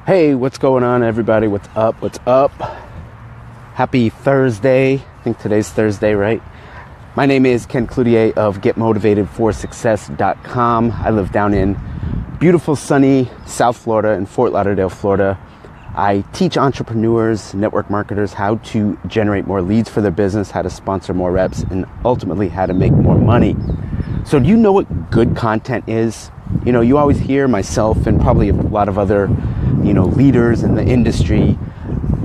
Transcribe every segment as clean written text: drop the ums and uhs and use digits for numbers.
Hey, what's going on, everybody? What's up? What's up? Happy Thursday. I think today's Thursday, right? My name is Ken Cloutier of GetMotivatedForSuccess.com. I live down in beautiful, sunny South Florida in Fort Lauderdale, Florida. I teach entrepreneurs, network marketers how to generate more leads for their business, how to sponsor more reps, and ultimately how to make more money. So do you know what good content is? You know, you always hear myself and probably a lot of other, leaders in the industry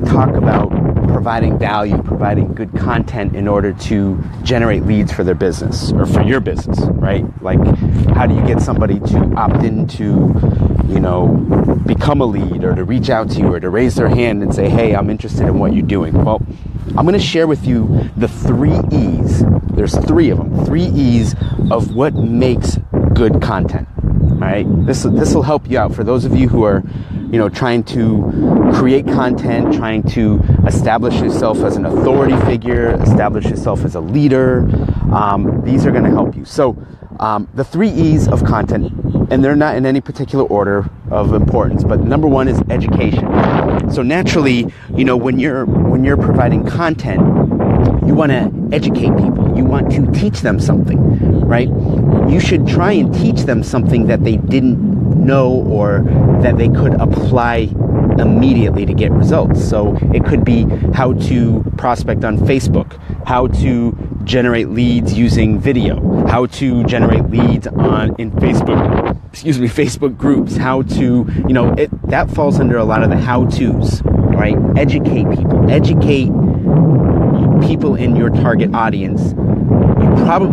talk about providing value, providing good content in order to generate leads for their business or for your business, right? Like, how do you get somebody to opt into, become a lead or to reach out to you or to raise their hand and say, hey, I'm interested in what you're doing? Well, I'm going to share with you the 3 E's. There's 3 of them, 3 E's of what makes good content. All right. This will help you out for those of you who are, trying to create content, trying to establish yourself as an authority figure, establish yourself as a leader. These are going to help you. So the 3 E's of content, and they're not in any particular order of importance, but number 1 is education. So naturally, when you're providing content, you want to educate people. You want to teach them something, right? You should try and teach them something that they didn't know or that they could apply immediately to get results. So it could be how to prospect on Facebook, how to generate leads using video, how to generate leads in Facebook groups, how to, that falls under a lot of the how-tos, right? Educate people, educate people in your target audience.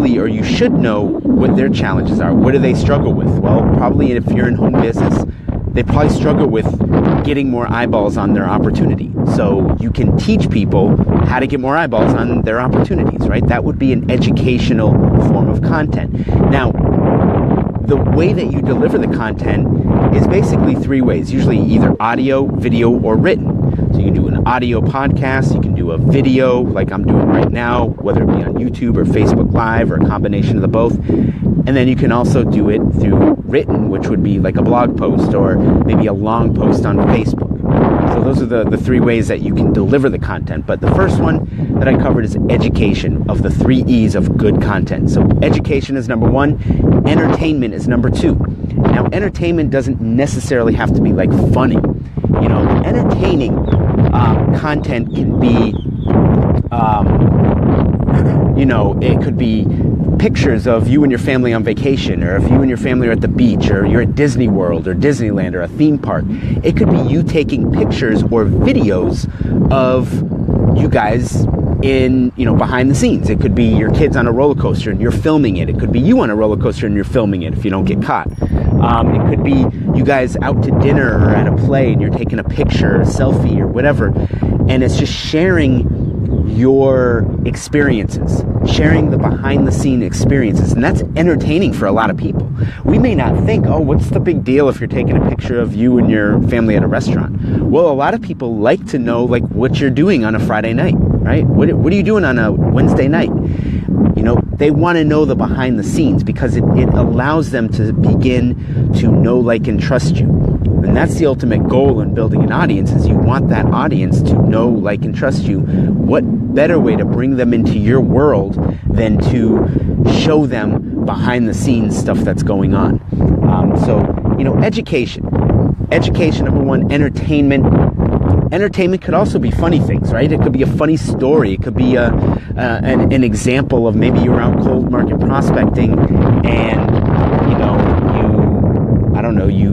You should know what their challenges are. What do they struggle with? Well, probably if you're in home business, they probably struggle with getting more eyeballs on their opportunity. So you can teach people how to get more eyeballs on their opportunities, right? That would be an educational form of content. Now, the way that you deliver the content is basically 3 ways, usually either audio, video, or written. So you can do an audio podcast, you can do a video like I'm doing right now, whether it be on YouTube or Facebook Live or a combination of the both. And then you can also do it through written, which would be like a blog post or maybe a long post on Facebook. So those are the 3 ways that you can deliver the content. But the first one that I covered is education of the 3 E's of good content. So education is number 1, entertainment is number 2. Now, entertainment doesn't necessarily have to be like funny. Entertaining content can be, it could be pictures of you and your family on vacation, or if you and your family are at the beach, or you're at Disney World or Disneyland or a theme park. It could be you taking pictures or videos of you guys in, behind the scenes. It could be your kids on a roller coaster and you're filming it. It could be you on a roller coaster and you're filming it if you don't get caught. It could be you guys out to dinner or at a play and you're taking a picture, a selfie or whatever. And it's just sharing your experiences, sharing the behind the scene experiences. And that's entertaining for a lot of people. We may not think, oh, what's the big deal if you're taking a picture of you and your family at a restaurant? Well, a lot of people like to know what you're doing on a Friday night, right? What are you doing on a Wednesday night? They want to know the behind the scenes because it allows them to begin to know, like, and trust you. And that's the ultimate goal in building an audience, is you want that audience to know, like, and trust you. What better way to bring them into your world than to show them behind the scenes stuff that's going on? Education. Education, number 1, entertainment. Entertainment could also be funny things, right? It could be a funny story. It could be an example of maybe you're out cold market prospecting and, you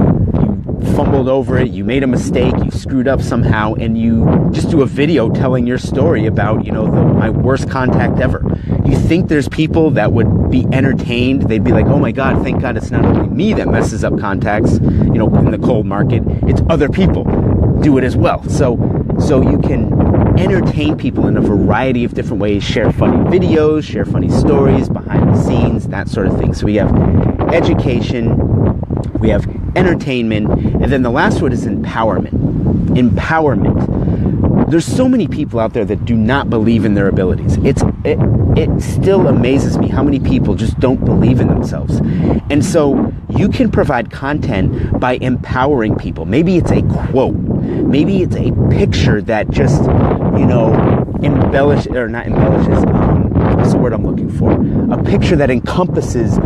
fumbled over it, you made a mistake, you screwed up somehow, and you just do a video telling your story about, my worst contact ever. You think there's people that would be entertained? They'd be like, oh my God, thank God it's not only me that messes up contacts, in the cold market. It's other people do it as well. So you can entertain people in a variety of different ways, share funny videos, share funny stories, behind the scenes, that sort of thing. So we have education, we have entertainment, and then the last one is empowerment. Empowerment. there's so many people out there that do not believe in their abilities. It still amazes me how many people just don't believe in themselves. And so you can provide content by empowering people. Maybe it's a quote. Maybe it's a picture that just, embellishes, what's the word I'm looking for? A picture that encompasses,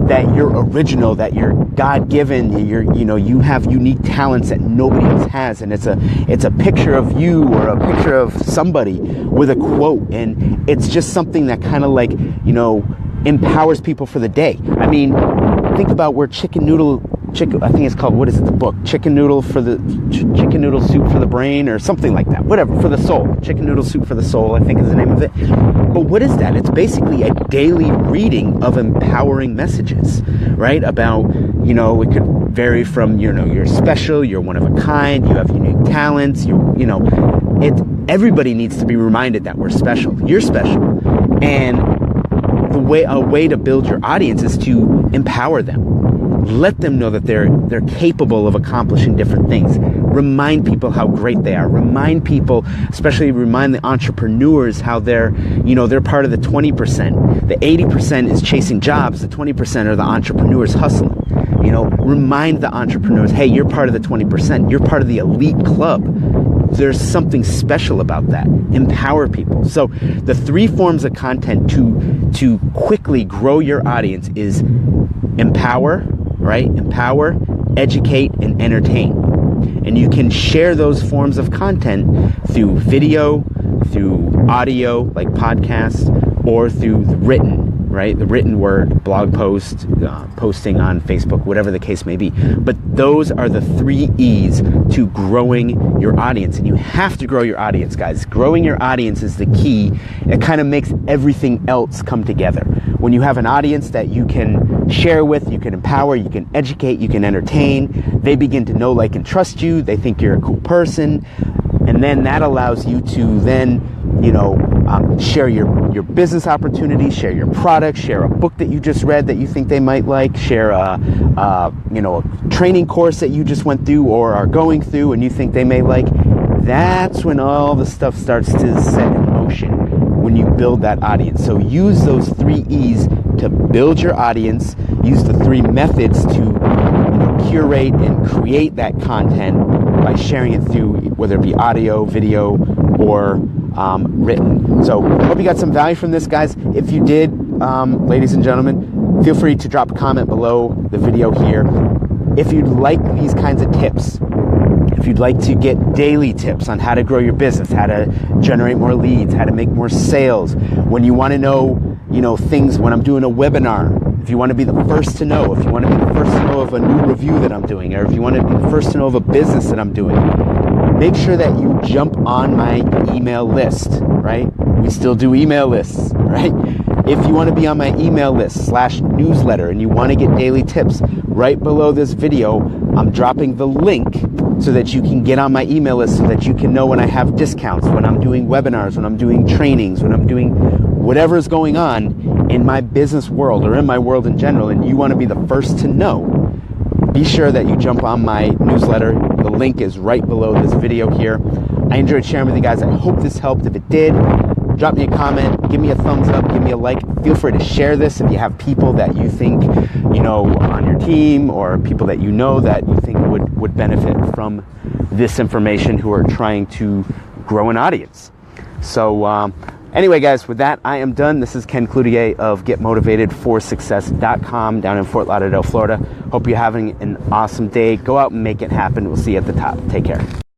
that you're original, that you're God-given, you have unique talents that nobody else has, and it's a picture of you or a picture of somebody with a quote, and it's just something that kind of empowers people for the day. I mean, think about where I think it's called, what is it, the book? Chicken noodle soup for the brain, or something like that. Whatever, for the soul. Chicken noodle soup for the soul, I think is the name of it. But what is that? It's basically a daily reading of empowering messages, right? About, it could vary from, you're special, you're one of a kind, you have unique talents, everybody needs to be reminded that we're special. You're special. And a way to build your audience is to empower them. Let them know that they're capable of accomplishing different things. Remind people how great they are. Remind the entrepreneurs how they're part of the 20%. The 80% is chasing jobs. The 20% are the entrepreneurs hustling. Remind the entrepreneurs, hey, you're part of the 20%. You're part of the elite club. There's something special about that. Empower people. So the 3 forms of content to quickly grow your audience is empower, right? Empower, educate, and entertain. And you can share those forms of content through video, through audio, like podcasts, or through the written, right? The written word, blog post, posting on Facebook, whatever the case may be. But those are the 3 E's to growing your audience. And you have to grow your audience, guys. Growing your audience is the key. It kind of makes everything else come together. When you have an audience that you can share with, you can empower, you can educate, you can entertain, they begin to know, like, and trust you. They think you're a cool person. And then that allows you to then, share your business opportunities, share your products, share a book that you just read that you think they might like, share a training course that you just went through or are going through and you think they may like. That's when all the stuff starts to set in motion, when you build that audience. So use those 3 E's to build your audience. Use the 3 methods to curate and create that content by sharing it through, whether it be audio, video, or written. So hope you got some value from this, guys. If you did, ladies and gentlemen, feel free to drop a comment below the video here. If you'd like these kinds of tips, if you'd like to get daily tips on how to grow your business, how to generate more leads, how to make more sales, when you want to know, things when I'm doing a webinar, if you want to be the first to know, if you want to be the first to know of a new review that I'm doing, or if you want to be the first to know of a business that I'm doing, make sure that you jump on my email list, right? We still do email lists, right? If you want to be on my email list /newsletter and you want to get daily tips, right below this video, I'm dropping the link so that you can get on my email list, so that you can know when I have discounts, when I'm doing webinars, when I'm doing trainings, when I'm doing whatever is going on in my business world or in my world in general, and you want to be the first to know. Be sure that you jump on my newsletter. The link is right below this video here. I enjoyed sharing with you guys. I hope this helped. If it did, drop me a comment, give me a thumbs up, give me a like. Feel free to share this if you have people that you think, on your team, or people that that you think would benefit from this information, who are trying to grow an audience. So anyway, guys, with that, I am done. This is Ken Cloutier of GetMotivatedForSuccess.com down in Fort Lauderdale, Florida. Hope you're having an awesome day. Go out and make it happen. We'll see you at the top. Take care.